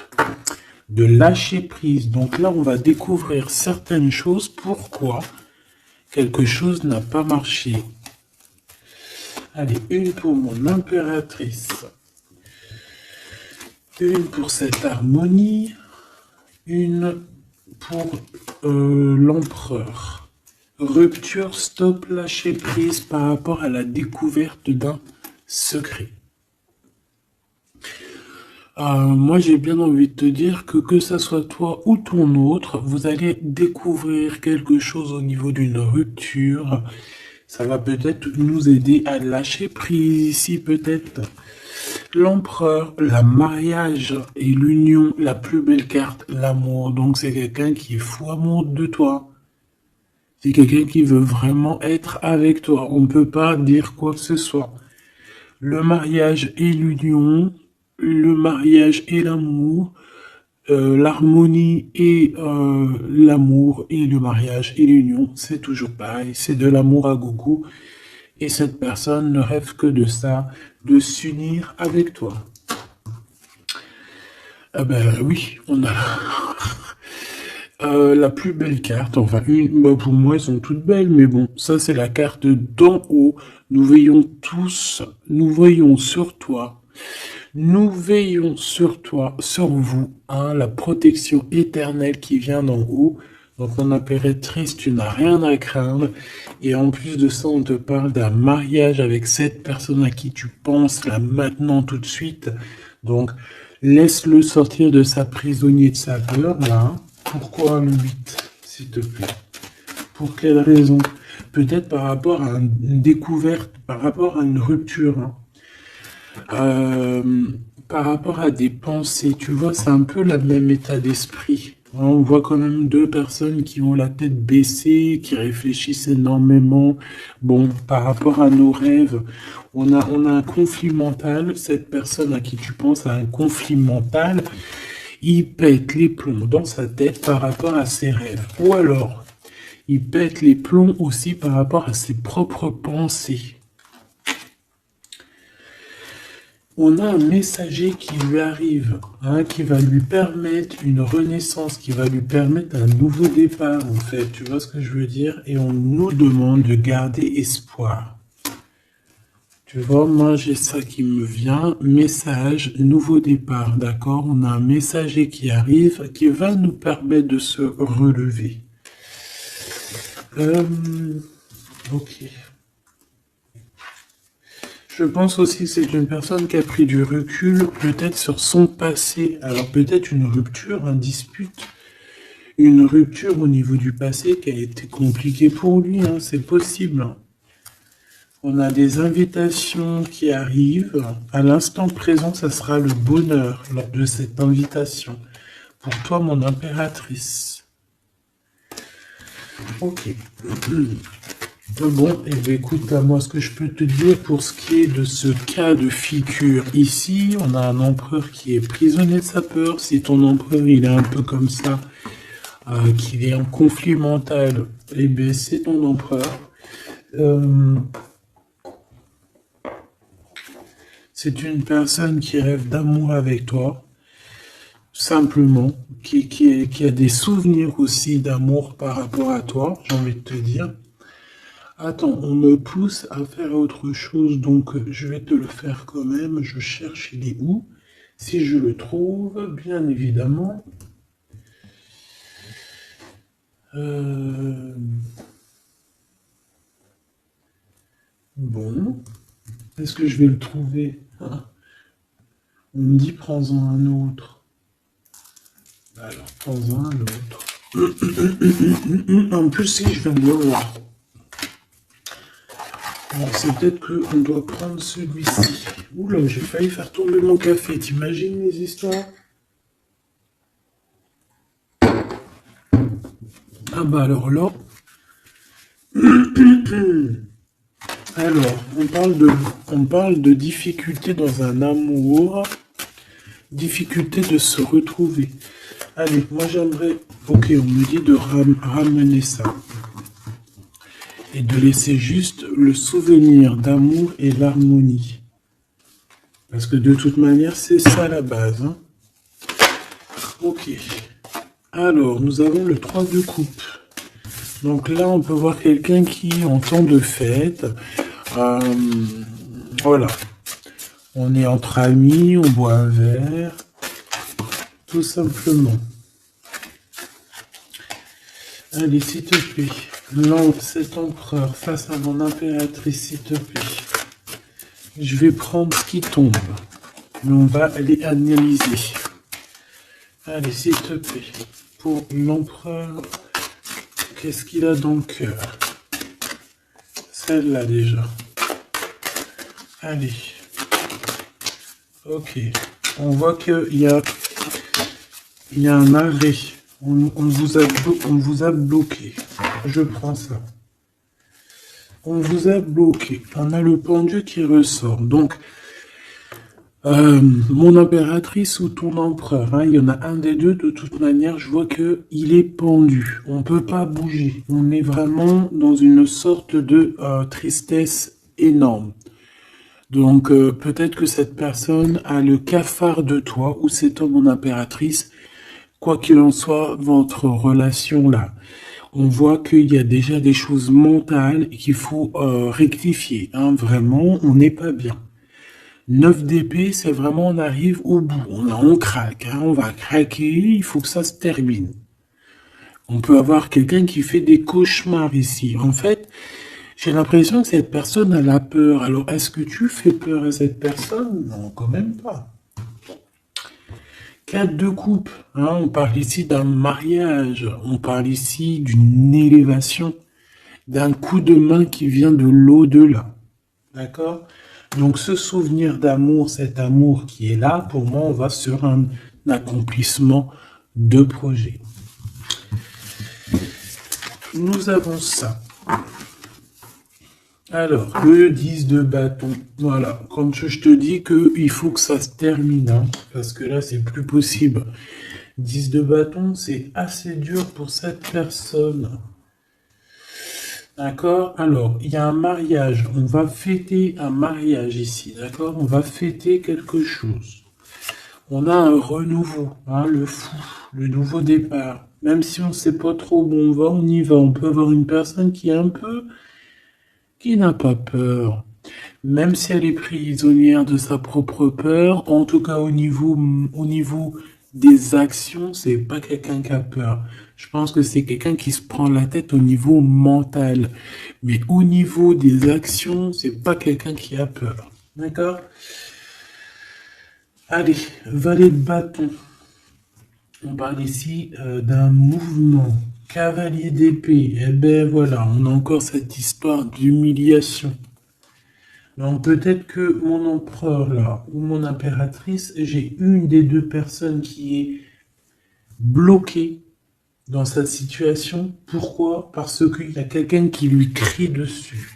de lâcher prise. Donc là, on va découvrir certaines choses. Pourquoi quelque chose n'a pas marché? Allez, une pour mon impératrice. Une pour cette harmonie. Une pour l'empereur. Rupture, stop, lâcher prise par rapport à la découverte d'un secret. Moi, j'ai bien envie de te dire que ça soit toi ou ton autre, vous allez découvrir quelque chose au niveau d'une rupture. Ça va peut-être nous aider à lâcher prise ici, peut-être. L'empereur, le mariage et l'union, la plus belle carte, l'amour. Donc, c'est quelqu'un qui est fou amoureux de toi. C'est quelqu'un qui veut vraiment être avec toi. On ne peut pas dire quoi que ce soit. Le mariage et l'union, le mariage et l'amour, l'harmonie et l'amour et le mariage et l'union, c'est toujours pareil. C'est de l'amour à gogo. Et cette personne ne rêve que de ça, de s'unir avec toi. Ah ben oui, on a la plus belle carte, enfin pour moi elles sont toutes belles, mais bon, ça c'est la carte d'en haut. Nous veillons sur toi. Nous veillons sur toi, sur vous, hein, la protection éternelle qui vient d'en haut. Donc mon impératrice, tu n'as rien à craindre. Et en plus de ça, on te parle d'un mariage avec cette personne à qui tu penses là maintenant tout de suite. Donc Laisse-le sortir de sa prisonnier de sa peur, là. Pourquoi le 8, s'il te plaît? Pour quelle raison? Peut-être par rapport à une découverte, par rapport à une rupture, hein. Par rapport à des pensées, tu vois, c'est un peu le même état d'esprit. On voit quand même deux personnes qui ont la tête baissée, qui réfléchissent énormément. Bon, par rapport à nos rêves, on a un conflit mental. Cette personne à qui tu penses a un conflit mental. Il pète les plombs dans sa tête par rapport à ses rêves. Ou alors, il pète les plombs aussi par rapport à ses propres pensées. On a un messager qui lui arrive, hein, qui va lui permettre une renaissance, qui va lui permettre un nouveau départ, en fait. Tu vois ce que je veux dire? Et on nous demande de garder espoir. Tu vois, moi, j'ai ça qui me vient. Message, nouveau départ, d'accord? On a un messager qui arrive, qui va nous permettre de se relever. Ok. Je pense aussi que c'est une personne qui a pris du recul, peut-être sur son passé. Alors peut-être une rupture, une dispute, une rupture au niveau du passé qui a été compliquée pour lui, hein, c'est possible. On a des invitations qui arrivent. À l'instant présent, ça sera le bonheur lors de cette invitation. Pour toi, mon impératrice. Ok. Bon, et bien écoute, là, moi, ce que je peux te dire pour ce qui est de ce cas de figure ici, on a un empereur qui est prisonnier de sa peur. Si ton empereur, il est un peu comme ça, qu'il est en conflit mental, eh bien, c'est ton empereur. C'est une personne qui rêve d'amour avec toi, simplement, qui a des souvenirs aussi d'amour par rapport à toi, j'ai envie de te dire. Attends, on me pousse à faire autre chose, donc je vais te le faire quand même. Je cherche, il est où? Si je le trouve, bien évidemment. Bon, est-ce que je vais le trouver? On me dit prends-en un autre. Alors, prends-en un autre. En plus, si je viens de le voir. Alors, c'est peut-être qu'on doit prendre celui-ci. Oula, j'ai failli faire tomber mon café. T'imagines les histoires? Ah bah alors là... Alors, on parle de difficulté dans un amour, difficulté de se retrouver. Allez, moi j'aimerais... Ok, on me dit de ramener ça. Et de laisser juste le souvenir d'amour et l'harmonie. Parce que de toute manière, c'est ça la base. Hein. Ok. Alors, nous avons le 3 de coupe. Donc là, on peut voir quelqu'un qui, en temps de fête, voilà. On est entre amis, on boit un verre, tout simplement. Allez, s'il te plaît. Non, cet empereur face à mon impératrice, s'il te plaît. Je vais prendre ce qui tombe. Mais on va aller analyser. Allez, s'il te plaît. Pour l'empereur, qu'est-ce qu'il a dans le cœur? Celle-là déjà. Allez. Ok. On voit qu'il y a un arrêt. On vous a bloqué. Je prends ça. On vous a bloqué. On a le pendu qui ressort. Donc, mon impératrice ou ton empereur, hein, il y en a un des deux. De toute manière, je vois qu'il est pendu. On ne peut pas bouger. On est vraiment dans une sorte de tristesse énorme. Donc, peut-être que cette personne a le cafard de toi ou c'est toi, mon impératrice. Quoi qu'il en soit, votre relation là, on voit qu'il y a déjà des choses mentales qu'il faut rectifier. Hein, vraiment, on n'est pas bien. 9 d'épée, c'est vraiment on arrive au bout. On craque, hein, on va craquer, il faut que ça se termine. On peut avoir quelqu'un qui fait des cauchemars ici. En fait, j'ai l'impression que cette personne a la peur. Alors, est-ce que tu fais peur à cette personne? Non, quand même pas. 4 de coupe, hein, on parle ici d'un mariage, on parle ici d'une élévation, d'un coup de main qui vient de l'au-delà. D'accord? Donc ce souvenir d'amour, cet amour qui est là, pour moi, on va sur un accomplissement de projet. Nous avons ça. Alors, le 10 de bâton. Voilà, comme je te dis qu'il faut que ça se termine, hein, parce que là, c'est plus possible. 10 de bâton, c'est assez dur pour cette personne. D'accord? Alors, il y a un mariage. On va fêter un mariage ici, d'accord? On va fêter quelque chose. On a un renouveau, hein, le fou, le nouveau départ. Même si on ne sait pas trop où on va, on y va. On peut avoir une personne qui est un peu... qui n'a pas peur. Même si elle est prisonnière de sa propre peur, en tout cas au niveau des actions, c'est pas quelqu'un qui a peur. Je pense que c'est quelqu'un qui se prend la tête au niveau mental. Mais au niveau des actions, c'est pas quelqu'un qui a peur. D'accord? Allez, valet de bâton. On parle ici d'un mouvement. Cavalier d'épée. Eh ben voilà, on a encore cette histoire d'humiliation. Donc peut-être que mon empereur là, ou mon impératrice, j'ai une des deux personnes qui est bloquée dans cette situation. Pourquoi? Parce qu'il y a quelqu'un qui lui crie dessus.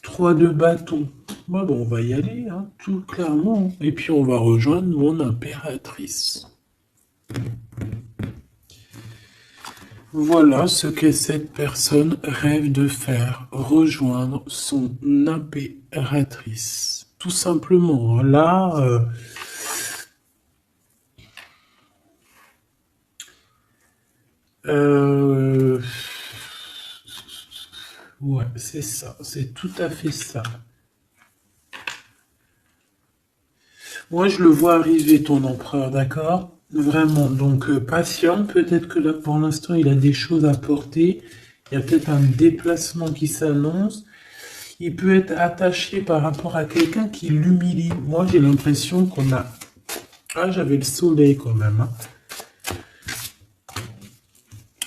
3 de bâton. Bon, on va y aller, hein, tout clairement. Et puis on va rejoindre mon impératrice. Voilà ce que cette personne rêve de faire, rejoindre son impératrice. Tout simplement, là, ouais, c'est ça, c'est tout à fait ça. Moi, je le vois arriver, ton empereur, d'accord? Vraiment, donc patient, peut-être que là, pour l'instant, il a des choses à porter. Il y a peut-être un déplacement qui s'annonce. Il peut être attaché par rapport à quelqu'un qui l'humilie. Moi, j'ai l'impression qu'on a... Ah, j'avais le soleil quand même, hein.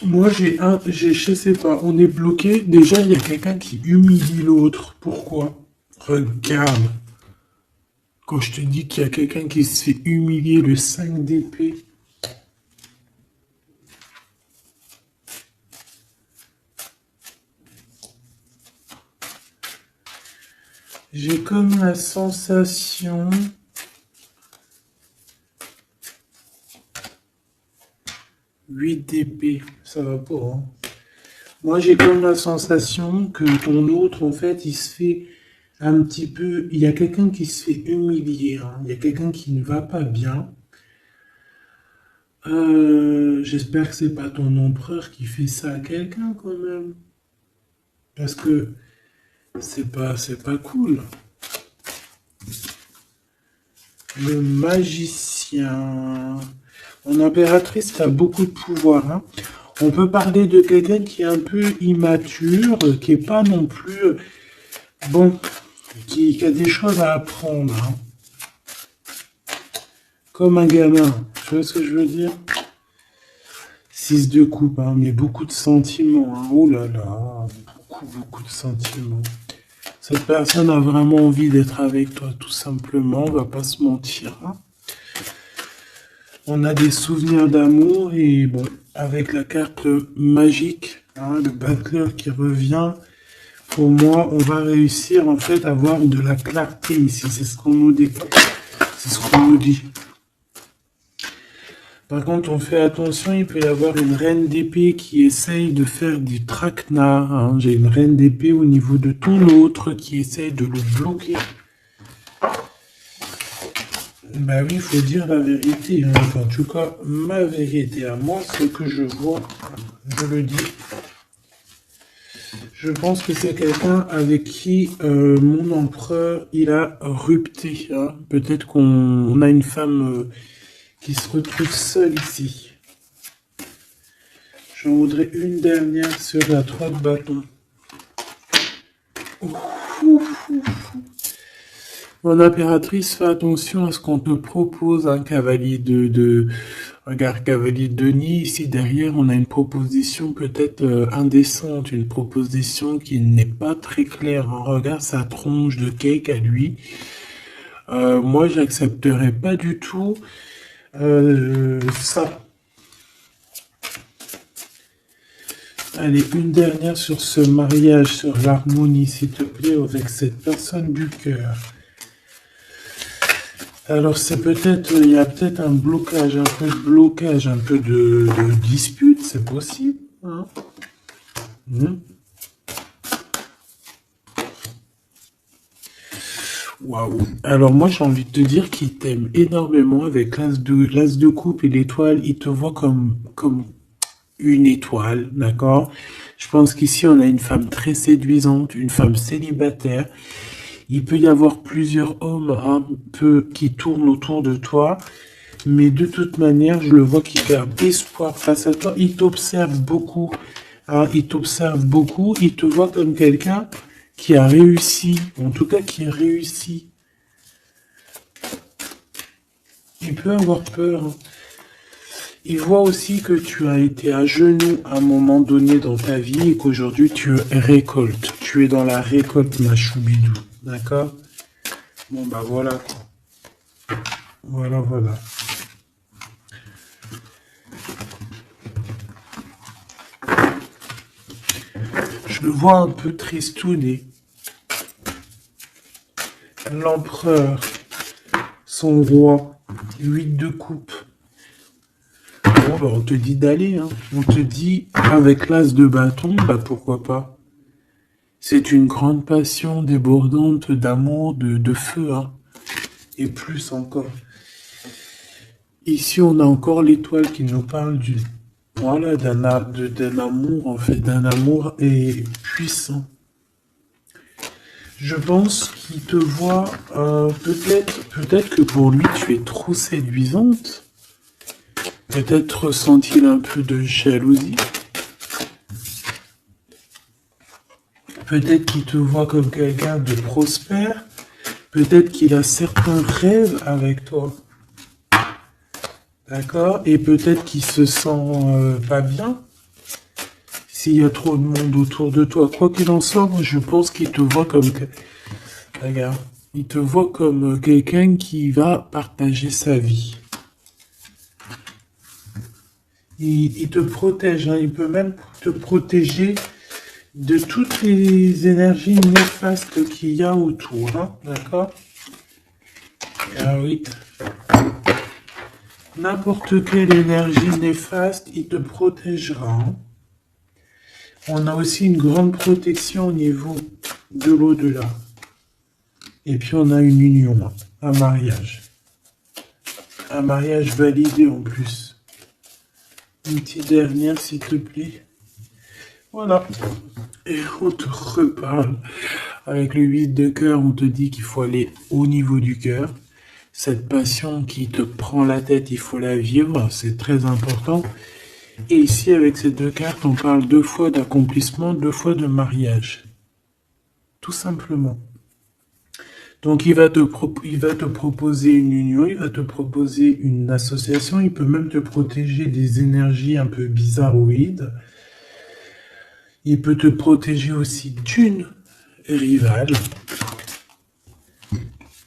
Moi, je sais pas, on est bloqué. Déjà, il y a quelqu'un qui humilie l'autre. Pourquoi? Regarde. Quand je te dis qu'il y a quelqu'un qui se fait humilier, le 5 d'épée. J'ai comme la sensation... 8 d'épée, ça va pas, hein. Moi, j'ai comme la sensation que ton autre, en fait, il se fait un petit peu... Il y a quelqu'un qui se fait humilier, hein. Il y a quelqu'un qui ne va pas bien. J'espère que c'est pas ton empereur qui fait ça à quelqu'un, quand même. Parce que c'est pas cool. Le magicien. Mon impératrice a beaucoup de pouvoir, hein. On peut parler de quelqu'un qui est un peu immature, qui est pas non plus... Bon, qui a des choses à apprendre, hein. Comme un gamin, tu vois ce que je veux dire? 6 de coupe, hein, mais beaucoup de sentiments, hein. Oh là là, beaucoup de sentiments. Cette personne a vraiment envie d'être avec toi, tout simplement, on va pas se mentir, hein. On a des souvenirs d'amour et bon, avec la carte magique, hein, le battleur qui revient, pour moi, on va réussir en fait à avoir de la clarté ici. C'est ce qu'on nous dit. C'est ce qu'on nous dit. Par contre, on fait attention, il peut y avoir une reine d'épée qui essaye de faire du traquenard, hein. J'ai une reine d'épée au niveau de ton autre qui essaye de le bloquer. Bah oui, il faut dire la vérité, hein. En tout cas, ma vérité à moi, ce que je vois, je le dis. Je pense que c'est quelqu'un avec qui mon empereur, il a rupté, hein. Peut-être qu'on a une femme qui se retrouve seule ici. J'en voudrais une dernière sur la 3 de bâton. Mon impératrice, fais attention à ce qu'on te propose, un cavalier regarde, cavalier de Denis, ici derrière, on a une proposition peut-être indécente, une proposition qui n'est pas très claire. Regarde sa tronche de cake à lui. Moi, j'accepterais pas du tout ça. Allez, une dernière sur ce mariage, sur l'harmonie, s'il te plaît, avec cette personne du cœur. Alors, c'est peut-être, il y a peut-être un blocage, un peu de blocage, un peu de dispute, c'est possible, hein. Waouh. Alors moi j'ai envie de te dire qu'il t'aime énormément avec l'as de coupe et l'étoile. Il te voit comme une étoile, d'accord? Je pense qu'ici on a une femme très séduisante, une femme célibataire. Il peut y avoir plusieurs hommes un peu qui tournent autour de toi, mais de toute manière, je le vois qui garde espoir face à toi. Il t'observe beaucoup, hein, il t'observe beaucoup. Il te voit comme quelqu'un qui a réussi, en tout cas qui réussit. Il peut avoir peur, hein. Il voit aussi que tu as été à genoux à un moment donné dans ta vie et qu'aujourd'hui tu récoltes. Tu es dans la récolte, ma choubidou. D'accord? Bon, bah voilà. Voilà, voilà. Je le vois un peu tristouné. L'empereur, son roi, 8 de coupe. Bon, bah, on te dit d'aller, hein. On te dit, avec l'as de bâton, bah pourquoi pas. C'est une grande passion débordante d'amour, de feu, hein. Et plus encore. Ici, on a encore l'étoile qui nous parle voilà, d'un amour, en fait, d'un amour et puissant. Je pense qu'il te voit, peut-être que pour lui, tu es trop séduisante. Peut-être ressent-il un peu de jalousie. Peut-être qu'il te voit comme quelqu'un de prospère. Peut-être qu'il a certains rêves avec toi. D'accord? Et peut-être qu'il se sent pas bien s'il y a trop de monde autour de toi. Quoi qu'il en soit, moi, je pense qu'il te voit comme... Regarde. Il te voit comme quelqu'un qui va partager sa vie. Il te protège, hein. Il peut même te protéger de toutes les énergies néfastes qu'il y a autour, hein. D'accord? Ah oui. N'importe quelle énergie néfaste, il te protégera, hein. On a aussi une grande protection au niveau de l'au-delà. Et puis on a une union, un mariage. Un mariage validé en plus. Une petite dernière, s'il te plaît. Voilà. Et on te reparle. Avec le 8 de cœur, on te dit qu'il faut aller au niveau du cœur. Cette passion qui te prend la tête, il faut la vivre. C'est très important. Et ici, avec ces deux cartes, on parle 2 fois d'accomplissement, 2 fois de mariage. Tout simplement. Donc, il va te proposer une union, il va te proposer une association, il peut même te protéger des énergies un peu bizarroïdes. Il peut te protéger aussi d'une rivale.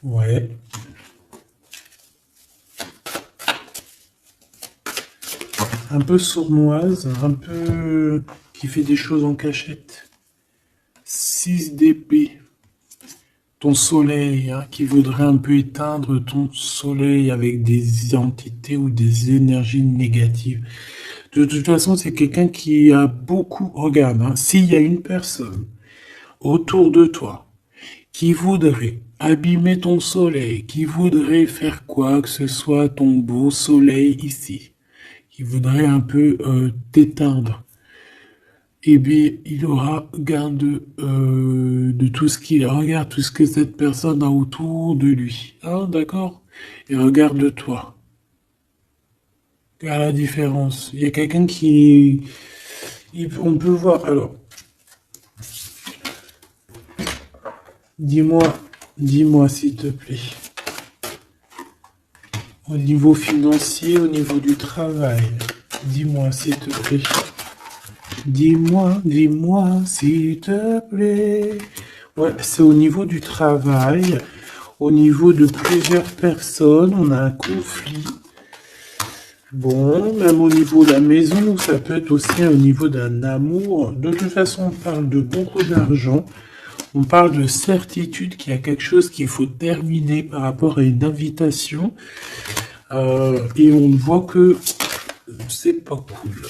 Ouais. Un peu sournoise, un peu qui fait des choses en cachette. 6 d'épée. Ton soleil, hein, qui voudrait un peu éteindre ton soleil avec des entités ou des énergies négatives. De toute façon, c'est quelqu'un qui a beaucoup... Regarde, hein, s'il y a une personne autour de toi qui voudrait abîmer ton soleil, qui voudrait faire quoi que ce soit ton beau soleil ici, qui voudrait un peu t'éteindre, eh bien, il aura garde de tout ce qu'il regarde, tout ce que cette personne a autour de lui. Hein, d'accord? Et regarde-toi. Regarde la différence. Il y a quelqu'un qui... On peut voir... Alors, dis-moi Dis-moi s'il te plaît. Au niveau financier, au niveau du travail. Dis-moi s'il te plaît. Dis-moi s'il te plaît. Ouais, c'est au niveau du travail. Au niveau de plusieurs personnes, on a un conflit. Bon, même au niveau de la maison, ça peut être aussi au niveau d'un amour. De toute façon, on parle de beaucoup d'argent. On parle de certitude qu'il y a quelque chose qu'il faut terminer par rapport à une invitation. Et on voit que c'est pas cool.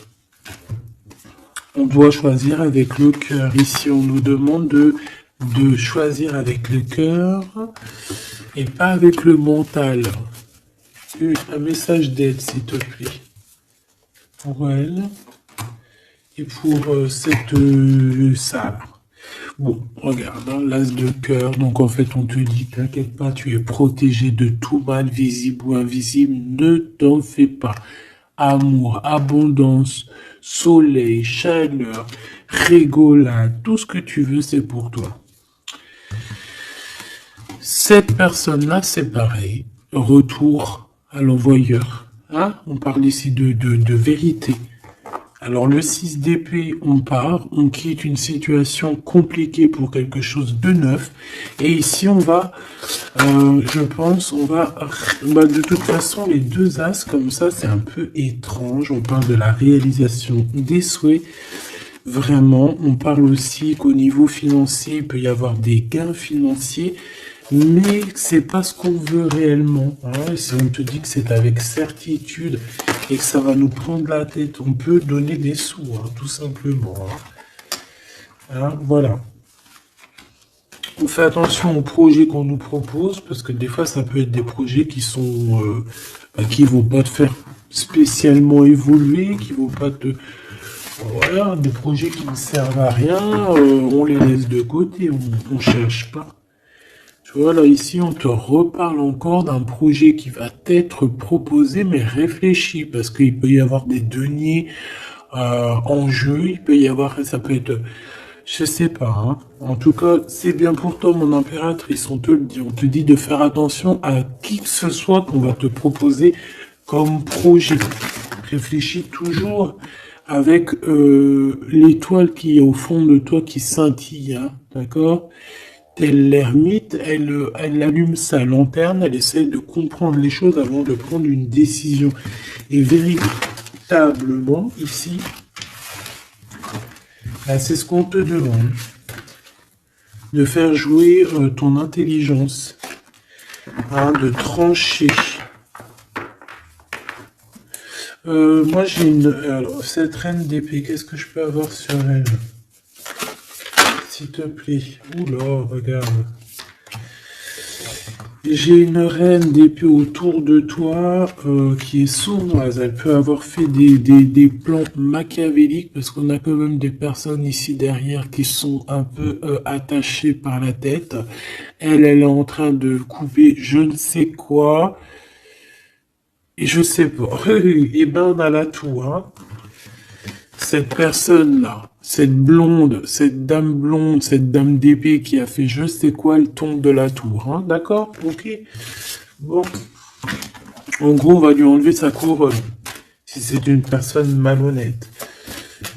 On doit choisir avec le cœur. Ici, on nous demande de choisir avec le cœur et pas avec le mental. Un message d'aide, s'il te plaît. Pour elle et pour cette salle. Bon, regarde, hein, l'as de cœur. Donc, en fait, on te dit, t'inquiète pas, tu es protégé de tout mal, visible ou invisible. Ne t'en fais pas. Amour, abondance, soleil, chaleur, rigolade, tout ce que tu veux, c'est pour toi. Cette personne-là, c'est pareil. Retour à l'envoyeur. Hein? On parle ici de vérité. Alors le 6 d'épée, on part, on quitte une situation compliquée pour quelque chose de neuf. Et ici, on va, je pense, de toute façon, les deux as comme ça, c'est un peu étrange. On parle de la réalisation des souhaits. Vraiment, on parle aussi qu'au niveau financier, il peut y avoir des gains financiers. Mais c'est pas ce qu'on veut réellement. Hein. Si on te dit que c'est avec certitude et que ça va nous prendre la tête, on peut donner des sous, hein, tout simplement. Hein, voilà. On fait attention aux projets qu'on nous propose, parce que des fois, ça peut être des projets qui sont, qui vont pas te faire spécialement évoluer, qui vont pas te... Voilà, des projets qui ne servent à rien, on les laisse de côté, on cherche pas. Tu vois, là, ici, on te reparle encore d'un projet qui va t'être proposé, mais réfléchi, parce qu'il peut y avoir des deniers en jeu, il peut y avoir, ça peut être, je sais pas, hein. En tout cas, c'est bien pour toi, mon impératrice, on te le dit, on te dit de faire attention à qui que ce soit qu'on va te proposer comme projet. Réfléchis toujours avec l'étoile qui est au fond de toi qui scintille, hein, d'accord ? Telle l'ermite, elle allume sa lanterne, elle essaie de comprendre les choses avant de prendre une décision. Et véritablement, ici, c'est ce qu'on te demande. De faire jouer ton intelligence, hein, de trancher. Moi, j'ai alors, cette reine d'épée, qu'est-ce que je peux avoir sur elle ? S'il te plaît. Oula, regarde. J'ai une reine d'épée autour de toi qui est sournoise. Elle peut avoir fait des plans machiavéliques parce qu'on a quand même des personnes ici derrière qui sont un peu attachées par la tête. Elle est en train de couper je ne sais quoi. Et je sais pas. Et ben on a là tout, hein. Cette personne-là, cette blonde, cette dame d'épée qui a fait je sais quoi, elle tombe de la tour, hein, d'accord? Ok. Bon. En gros, on va lui enlever sa couronne, si c'est une personne malhonnête.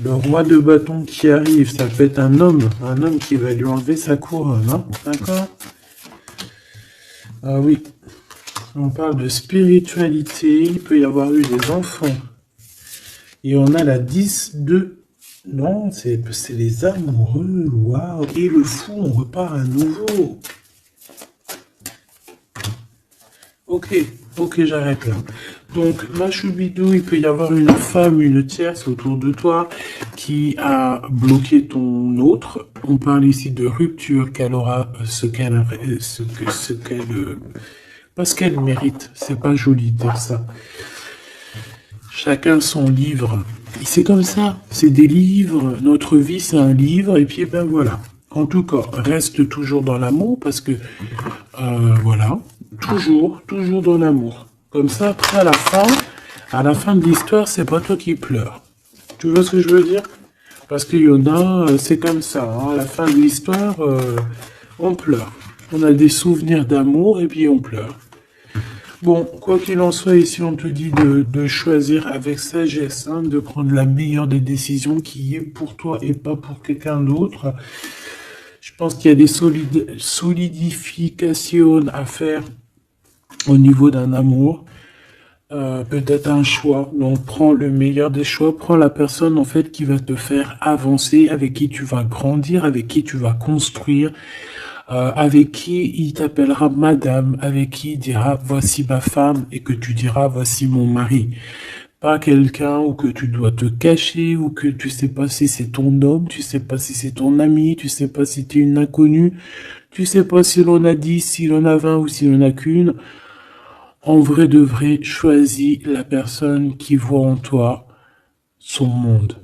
Le roi de bâton qui arrive, ça peut être un homme qui va lui enlever sa couronne, hein, d'accord? Ah oui. On parle de spiritualité, il peut y avoir eu des enfants. Et on a la 10 de... Non, c'est les amoureux. Waouh. Et le fou, on repart à nouveau. Ok, j'arrête là. Donc, ma choubidou, il peut y avoir une femme, une tierce autour de toi qui a bloqué ton autre. On parle ici de rupture, qu'elle aura parce qu'elle mérite. C'est pas joli de dire ça. Chacun son livre. Et c'est comme ça, c'est des livres. Notre vie, c'est un livre. Et puis, ben voilà. En tout cas, reste toujours dans l'amour parce que, voilà, toujours dans l'amour. Comme ça, après, à la fin de l'histoire, c'est pas toi qui pleures. Tu vois ce que je veux dire? Parce qu'il y en a, c'est comme ça. Hein, à la fin de l'histoire, on pleure. On a des souvenirs d'amour et puis on pleure. Bon, quoi qu'il en soit, ici on te dit de choisir avec sagesse, hein, de prendre la meilleure des décisions qui est pour toi et pas pour quelqu'un d'autre. Je pense qu'il y a des solidifications à faire au niveau d'un amour. Peut-être un choix. Donc prends le meilleur des choix, prends la personne en fait qui va te faire avancer, avec qui tu vas grandir, avec qui tu vas construire, avec qui il t'appellera madame, avec qui il dira voici ma femme et que tu diras voici mon mari. Pas quelqu'un où que tu dois te cacher, ou que tu sais pas si c'est ton homme, tu sais pas si c'est ton ami, tu sais pas si tu es une inconnue, tu sais pas si l'on a 10, si l'on a 20 ou si l'on a qu'une. En vrai de vrai, choisis la personne qui voit en toi son monde.